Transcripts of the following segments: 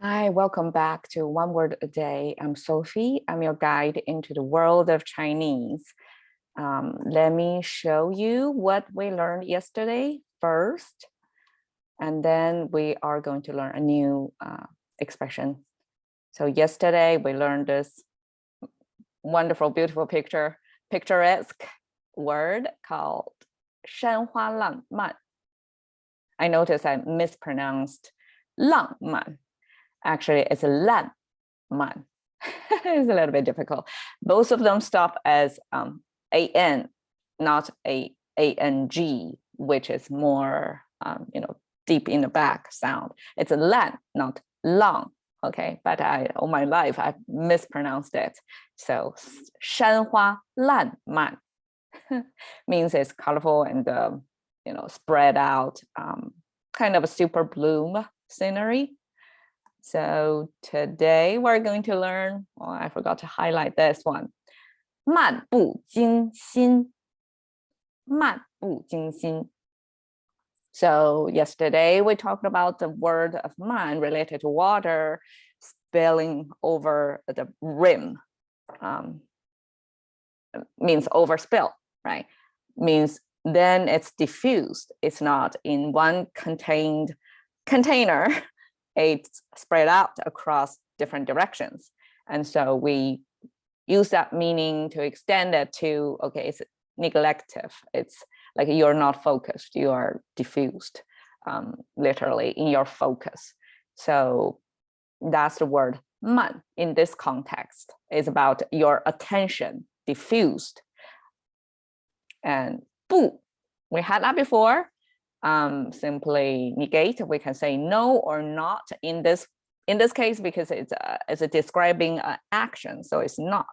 Hi, welcome back to One Word a Day. I'm Sophie. I'm your guide into the world of Chinese. Let me show you what we learned yesterday first, and then we are going to learn a new expression. So yesterday we learned this wonderful, beautiful picturesque word called 山花浪漫. I noticed I mispronounced 浪漫. Actually, it's a 烂漫. It's a little bit difficult. Both of them stop as an, not ang, which is more deep in the back sound. It's a 烂, not 浪. Okay, but all my life I've mispronounced it. So 山花烂漫 means it's colorful and spread out, kind of a super bloom scenery. So today we're going to learn, I forgot to highlight this one, 漫不经心. 漫不经心. So yesterday we talked about the word of man related to water spilling over the rim. Means overspill, right? Means then it's diffused. It's not in one contained container. It's spread out across different directions. And so we use that meaning to extend it to, okay, it's neglective. It's like you're not focused, you are diffused, literally in your focus. So that's the word 慢 in this context. It's about your attention, diffused. And 不, we had that before. Simply negate. We can say no or not in this case because it's describing an action, so it's not.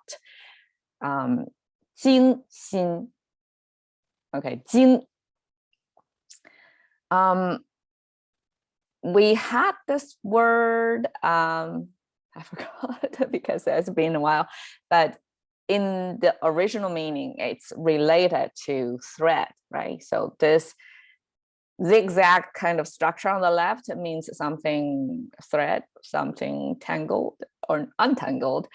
惊心. Okay, 惊. We had this word. I forgot because it's been a while, but in the original meaning, it's related to thread, right? So this zigzag kind of structure on the left means something thread, something tangled or untangled.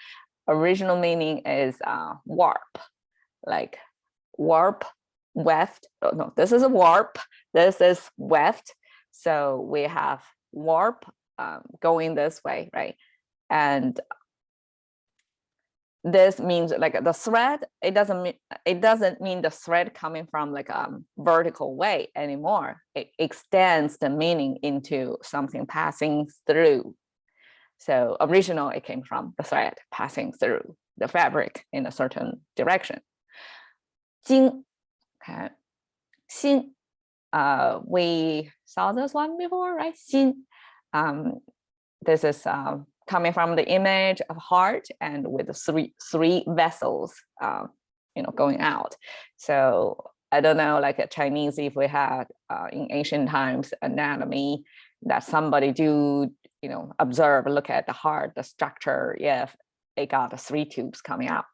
Original meaning is warp, like warp, weft. Oh, no, this is a warp. This is weft. So we have warp going this way, right? And this means like the thread, it doesn't mean the thread coming from like a vertical way anymore. It extends the meaning into something passing through. So original, it came from the thread passing through the fabric in a certain direction. 经, okay. 心, we saw this one before, right? 心. This is coming from the image of heart and with three vessels, going out. So I don't know, like a Chinese, if we had in ancient times anatomy that somebody do, observe, look at the heart, the structure, if it got 3 tubes coming out.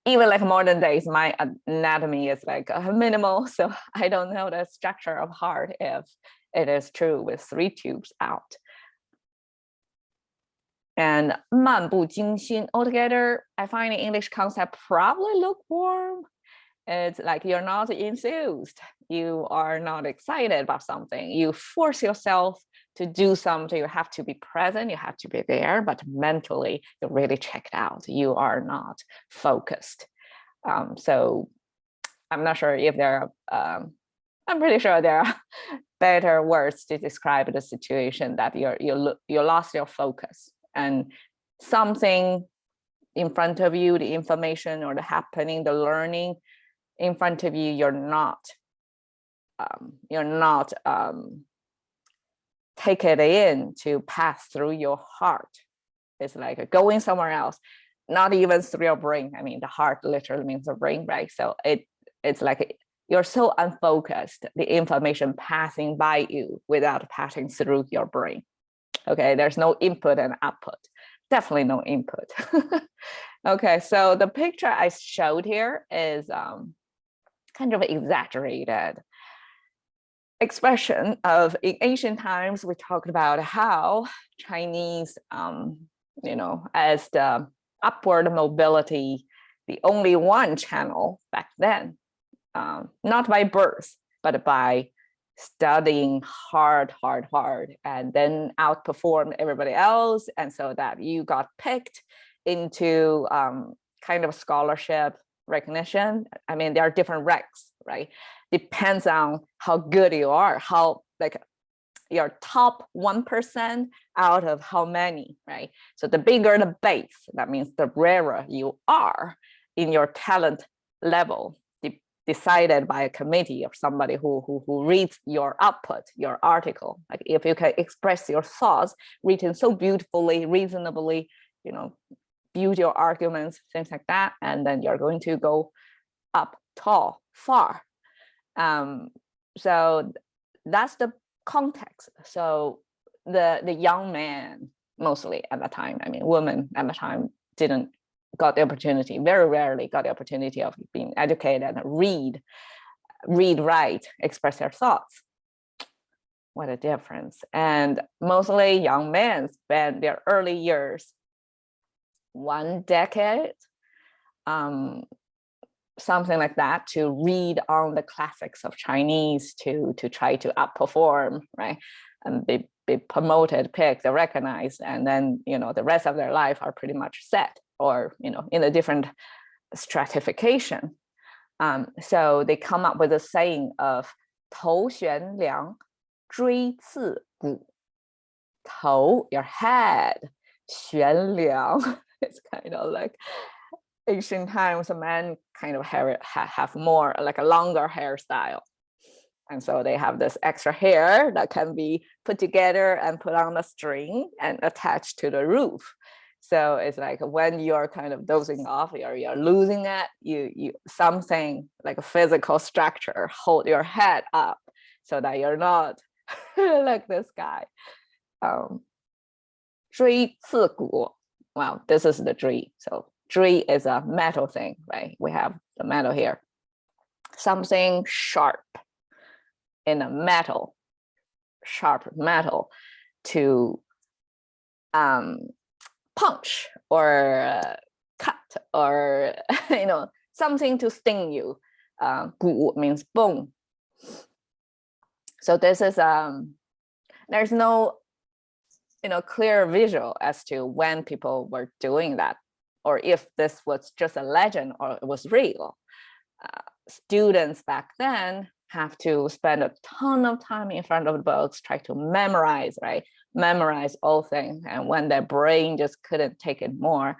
Even like modern days, my anatomy is like minimal, so I don't know the structure of heart if it is true with 3 tubes out. And 漫不经心, altogether, I find the English concept probably lukewarm. It's like you're not enthused. You are not excited about something. You force yourself to do something. You have to be present. You have to be there, but mentally, you're really checked out. You are not focused. So I'm not sure if there are, I'm pretty sure there are better words to describe the situation that you lost your focus. And something in front of you, the information or the happening, the learning in front of you, you're not take it in to pass through your heart. It's like going somewhere else, not even through your brain. I mean, the heart literally means the brain, right? So it's like you're so unfocused, the information passing by you without passing through your brain. Okay, there's no input and output. Definitely no input. Okay, so the picture I showed here is kind of exaggerated. expression of in ancient times, we talked about how Chinese, as the upward mobility, the only one channel back then, not by birth, but by studying hard, and then outperform everybody else. And so that you got picked into kind of scholarship recognition. I mean, there are different ranks, right? Depends on how good you are, how like your top 1% out of how many, right? So the bigger the base, that means the rarer you are in your talent level, decided by a committee or somebody who reads your output, your article. Like if you can express your thoughts written so beautifully, reasonably, build your arguments, things like that, and then you're going to go up tall, far. So that's the context. So the young man, mostly at the time, I mean, women at the time didn't got the opportunity, very rarely got the opportunity of being educated and read, write, express their thoughts. What a difference. And mostly young men spend their early years, 1 decade, something like that, to read on the classics of Chinese to try to outperform, right? And be promoted, picked, recognized, and then the rest of their life are pretty much set, or in a different stratification. So they come up with a saying of 头悬梁锥刺股. 头, your head, 悬梁. It's kind of like ancient times, men kind of have more like a longer hairstyle. And so they have this extra hair that can be put together and put on a string and attached to the roof. So it's like when you're kind of dozing off, you're losing it, you something like a physical structure hold your head up so that you're not like this guy. 锥刺股. Wow, this is the 锥. So 锥 is a metal thing, right? We have the metal here. Something sharp in a metal, sharp metal to punch or cut, or something to sting you. 骨 means bone. So this is there's no clear visual as to when people were doing that, or if this was just a legend or it was real. Students back then have to spend a ton of time in front of the books, try to memorize, right? Memorize all things. And when their brain just couldn't take it more,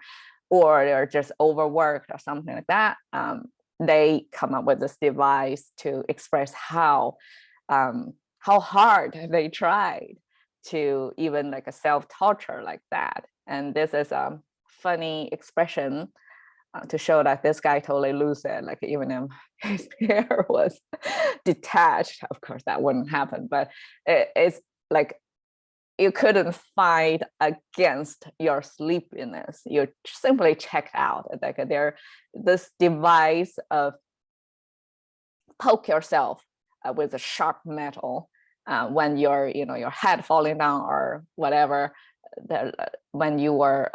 or they're just overworked or something like that, they come up with this device to express how hard they tried to even like a self-torture like that. And this is a funny expression to show that this guy totally loses it. Like even if his hair was detached, of course that wouldn't happen, but it's like you couldn't fight against your sleepiness. You simply checked out. Like this device of poke yourself with a sharp metal when your head falling down or whatever, when you were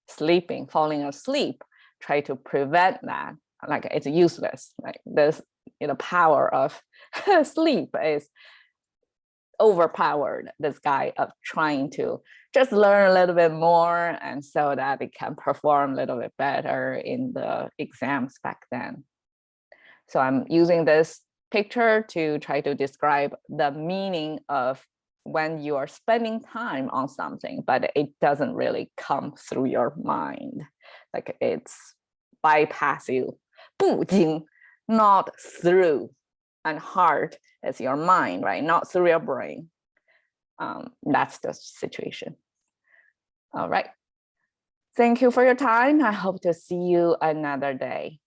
sleeping, falling asleep, try to prevent that. Like it's useless. Like this, power of sleep is overpowered this guy of trying to just learn a little bit more, and so that it can perform a little bit better in the exams back then. So I'm using this picture to try to describe the meaning of when you are spending time on something, but it doesn't really come through your mind. Like it's bypass you, 不经, not through, and heart is your mind, right? Not through your brain. That's the situation. All right. Thank you for your time. I hope to see you another day.